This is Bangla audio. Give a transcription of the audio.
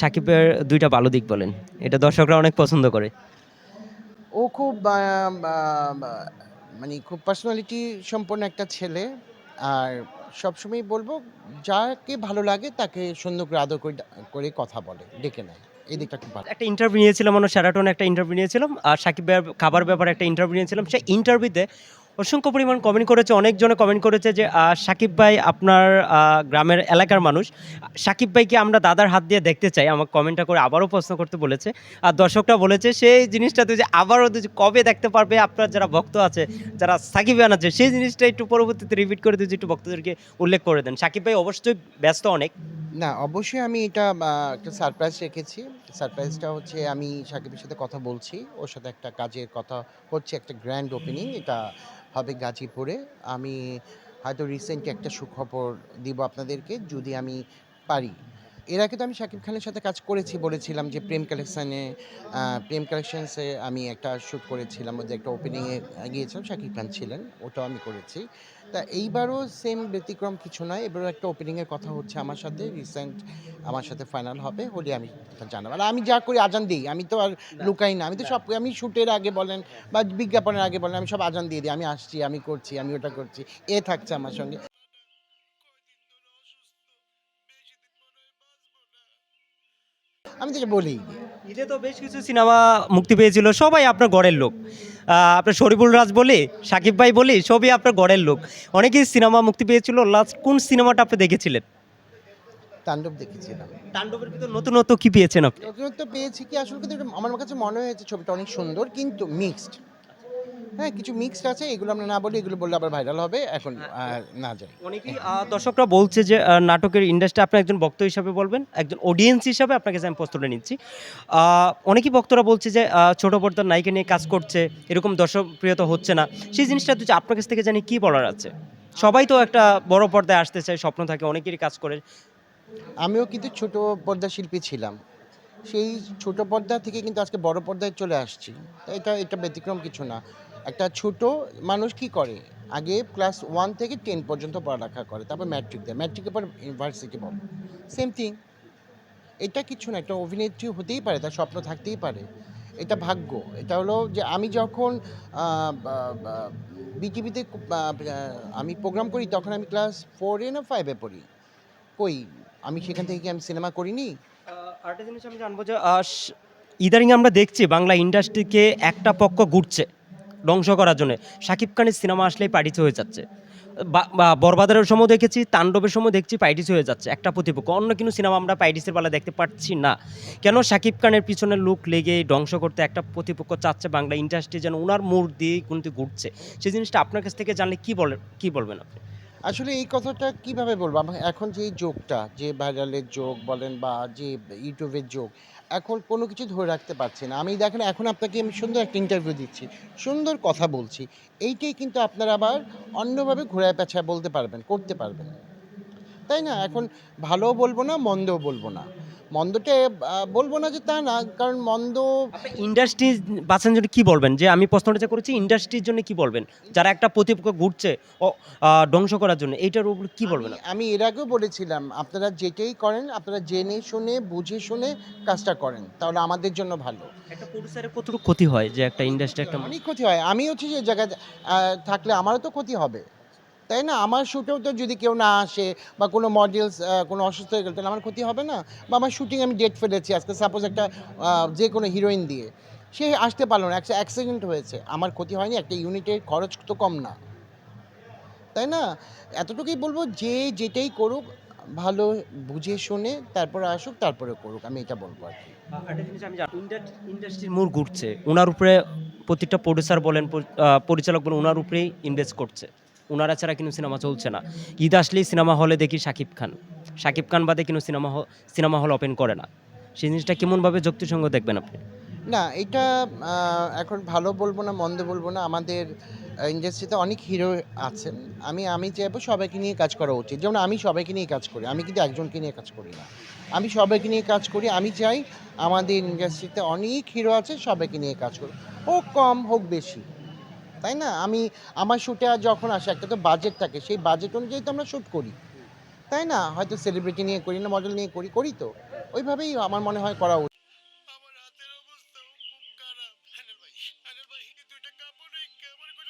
সাকিবের ২ টা ভালো দিক বলেন। এটা দর্শকরা অনেক পছন্দ করে। ও খুব মানে খুব পার্সোনালিটি সম্পন্ন একটা ছেলে। আর সবসময়ই বলব যাকে ভালো লাগে তাকে সুন্দর করে আদর করে কথা বলে, ডেকে নেয়। এই দিকটা খুব ভালো। একটা ইন্টারভিউ নিয়েছিলাম শেরাটনে একটা ইন্টারভিউ নিয়েছিলাম। আর সাকিব ভাইয়ের খাবার ব্যাপারে একটা ইন্টারভিউ নিয়েছিলাম। সেই ইন্টারভিউতে অসংখ্য পরিমাণ কমেন্ট করেছে, অনেকজনে কমেন্ট করেছে যে সাকিব ভাই আপনার গ্রামের এলাকার মানুষ। সাকিব ভাইকে আমরা দাদার হাত দিয়ে দেখতে চাই। আমাকে কমেন্টটা করে আবারও প্রশ্ন করতে বলেছে। আর দর্শকরা বলেছে সেই জিনিসটা তুই যে আবারও তুই যে কবে দেখতে পারবে আপনার যারা ভক্ত আছে, যারা সাকিবিয়ান আছে সেই জিনিসটা একটু পরবর্তীতে রিপিট করে তুই যে একটু ভক্তদেরকে উল্লেখ করে দেন। সাকিব ভাই অবশ্যই ব্যস্ত অনেক। না, অবশ্যই আমি এটা একটা সারপ্রাইজ রেখেছি। সারপ্রাইজটা হচ্ছে আমি সাকিবের সাথে কথা বলছি। ওর সাথে একটা কাজের কথা হচ্ছে, একটা গ্র্যান্ড ওপেনিং। এটা হবে গাজীপুরে। আমি হয়তো রিসেন্টলি একটা সুখবর দিব আপনাদেরকে যদি আমি পারি। এর আগে তো আমি শাকিব খানের সাথে কাজ করেছি, বলেছিলাম যে প্রেম কালেকশনসে আমি একটা শ্যুট করেছিলাম। ওদের একটা ওপেনিংয়ে গিয়েছিলাম, শাকিব খান ছিলেন। ওটাও আমি করেছি। তা এইবারও সেম ব্যতিক্রম কিছু নয়। এবারও একটা ওপেনিংয়ের কথা হচ্ছে আমার সাথে, রিসেন্ট আমার সাথে ফাইনাল হবে। হলে আমি জানাবো। আর আমি যা করি আজান দিই। আমি তো আর লুকাই না। আমি তো সব, আমি শুটের আগে বলেন বা বিজ্ঞাপনের আগে বলেন, আমি সব আজান দিয়ে দিই। আমি আসছি, আমি করছি, আমি ওটা করছি। এ থাকছে আমার সঙ্গে। আমি তো এটা বলিই। ঈদে তো বেশ কিছু সিনেমা মুক্তি পেয়েছিল। সবাই আপনার ঘরের লোক। আপনার শরীফুল রাজ বলি, সাকিব ভাই বলি, সবই আপনার ঘরের লোক। অনেকেই সিনেমা মুক্তি পেয়েছিল। লাস্ট কোন সিনেমাটা আপনি দেখেছিলেন? তাণ্ডব দেখেছিলাম। তাণ্ডবের ভিতর নতুনত্ব কি পেয়েছেন আপনি? নতুনত্ব পেয়েছি কি আসলে, কিন্তু এটা আমার কাছে মনে হয়েছে ছবিটা অনেক সুন্দর কিন্তু মিক্সড। হ্যাঁ, কিছু মিক্সড আছে। এগুলো আমরা না বলি, এগুলো বললে আবার ভাইরাল হবে। এখন না যাই। অনেকেই দর্শকরা বলছে যে নাটকের ইন্ডাস্ট্রি আপনি একজন বক্তা হিসাবে বলবেন, একজন অডিয়েন্স হিসাবে আপনার কাছে আমি প্রশ্নটা নিচ্ছি। অনেকেই বক্তরা বলছে যে ছোট পর্দার নায়িকা নিয়ে কাজ করছে, এরকম দর্শকপ্রিয়তা হচ্ছে না। সেই জিনিসটা যদি আপনার কাছ থেকে জানি কি বলার আছে? সবাই তো একটা বড় পর্দায় আসতে চায়, স্বপ্ন থাকে, অনেকেরই কাজ করে। আমিও কিন্তু ছোট পর্দা শিল্পী ছিলাম। সেই ছোট পর্দা থেকে কিন্তু আজকে বড় পর্দায় চলে আসছি। তো এটা ব্যতিক্রম কিছু না। একটা ছোট মানুষ কি করে? আগে ক্লাস 1 থেকে 10 পর্যন্ত পড়ালেখা করে। তারপর ম্যাট্রিক দেয়। ম্যাট্রিকের পর ইউনিভার্সিটি পড়ে। Same thing. এটা কিছু না। একটা অভিনেত্রী হতেই পারে, তার স্বপ্ন থাকতেই পারে। এটা ভাগ্য। এটা হলো যে আমি যখন আ বা বা বিটিভিতে আমি প্রোগ্রাম করি, তখন আমি ক্লাস 4 এ না 5 এ পড়ি। কই? আমি সেখান থেকে কি আমি সিনেমা করিনি? আরেকটা জিনিস আমি জানবো যে ইদানিং আমরা দেখছি বাংলা ইন্ডাস্ট্রিকে একটা পক্ষ ঘুরছে ধ্বংস করার জন্য। শাকিব খানের সিনেমা আসলেই পাইরেসি হয়ে যাচ্ছে। বা বরবাদের সময় দেখেছি, তাণ্ডবের সময় দেখছি পাইরেসি হয়ে যাচ্ছে একটা প্রতিপক্ষ। অন্য কোনো সিনেমা আমরা পাইরেসির বেলা দেখতে পাচ্ছি না। কেন শাকিব খানের পিছনে লোক লেগে ধ্বংস করতে একটা প্রতিপক্ষ চাচ্ছে বাংলা ইন্ডাস্ট্রি যেন উনার মোড় দিয়ে কিন্তু ঘুরছে। সেই জিনিসটা আপনার কাছ থেকে জানলে কি বলবেন আপনি? আসলে এই কথাটা কিভাবে বলবো? এখন যে এই যোগটা, যে ভাইরালের যোগ বলেন বা যে ইউটিউবের যোগ, এখন কোনো কিছু ধরে রাখতে পারছি না। আমি দেখেন, এখন আপনাকে আমি সুন্দর একটা ইন্টারভিউ দিচ্ছি, সুন্দর কথা বলছি। এইটাই কিন্তু আপনারা আবার অন্যভাবে ঘোরায় পেঁচায় বলতে পারবেন, করতে পারবেন। তাই না? এখন ভালোও বলব না, মন্দও বলব না। মন্দটা বলব না যে তা না, কারণ মন্দ আপনি ইন্ডাস্ট্রি বাঁচানোর জন্য কি বলবেন? যে আমি প্রশ্নটা যে করেছি ইন্ডাস্ট্রির জন্য কি বলবেন? যারা একটা প্রতিপক্ষ ঘুরছে ও ধ্বংস করার জন্য এইটার উপরে কি আমি বলবেন আপনি? আমি এর আগেও বলেছিলাম, আপনারা যেটাই করেন, আপনারা জেনে শুনে বুঝে শুনে কাজটা করেন। তাহলে আমাদের জন্য ভালো। একটা প্রোডিউসারের কতটুকু ক্ষতি হয় যে একটা ইন্ডাস্ট্রি একটা অনেক ক্ষতি হয়। আমি হচ্ছে যে জায়গায় থাকলে আমারও তো ক্ষতি হবে। তাই না? আমার শুটেও তো যদি কেউ না আসে বা কোনো মডেলস কোনো অসুস্থ হয়ে গেল, তাহলে আমার ক্ষতি হবে না? বা আমার শুটিং আমি ডেট ফেলেছি আজকে, সাপোজ একটা যেকোনো হিরোইন দিয়ে। সে আসতে পারল না, একটা অ্যাক্সিডেন্ট হয়েছে। আমার ক্ষতি হয়নি? একটা ইউনিটের খরচ তো কম না। তাই না? এতটুকুই বলব, যে যেটাই করুক ভালো বুঝে শুনে তারপরে আসুক, তারপরে করুক। আমি এটা বলব আরকি। একটা জিনিস আমি জানি ইন্ডাস্ট্রির মোড় ঘুরছে। উনার উপরে প্রত্যেকটা প্রোডিউসার বলেন, পরিচালক বলেন উনার উপরেই ইনভেস্ট করছে। উনারা ছাড়া কিন্তু সিনেমা চলছে না। ঈদ আসলেই সিনেমা হলে দেখি শাকিব খান। শাকিব খান বাদে কিন্তু সিনেমা হল ওপেন করে না। সেই জিনিসটা কেমনভাবে যুক্তিসঙ্গত দেখবেন আপনি? না, এটা এখন ভালো বলব না, মন্দ বলব না। আমাদের ইন্ডাস্ট্রিতে অনেক হিরো আছেন। আমি চাইবো সবাইকে নিয়ে কাজ করা উচিত। যেমন আমি সবাইকে নিয়ে কাজ করি। আমি কিন্তু একজনকে নিয়ে কাজ করি না। আমি সবাইকে নিয়ে কাজ করি। আমি চাই আমাদের ইন্ডাস্ট্রিতে অনেক হিরো আছে, সবাইকে নিয়ে কাজ করুক। হোক কম, হোক বেশি। তাই না? আমার শুটে যখন আসে, একটা তো বাজেট থাকে। সেই বাজেট অনুযায়ী তো আমরা শুট করি। তাই না? হয়তো সেলিব্রিটি নিয়ে করি না, মডেল নিয়ে করি, করি তো। ওইভাবেই আমার মনে হয় করা উচিত। আমার হাতের অবস্থাও খুব খারাপ। আনিল ভাই, দুইটা কাপড় রেখে আমার কোনো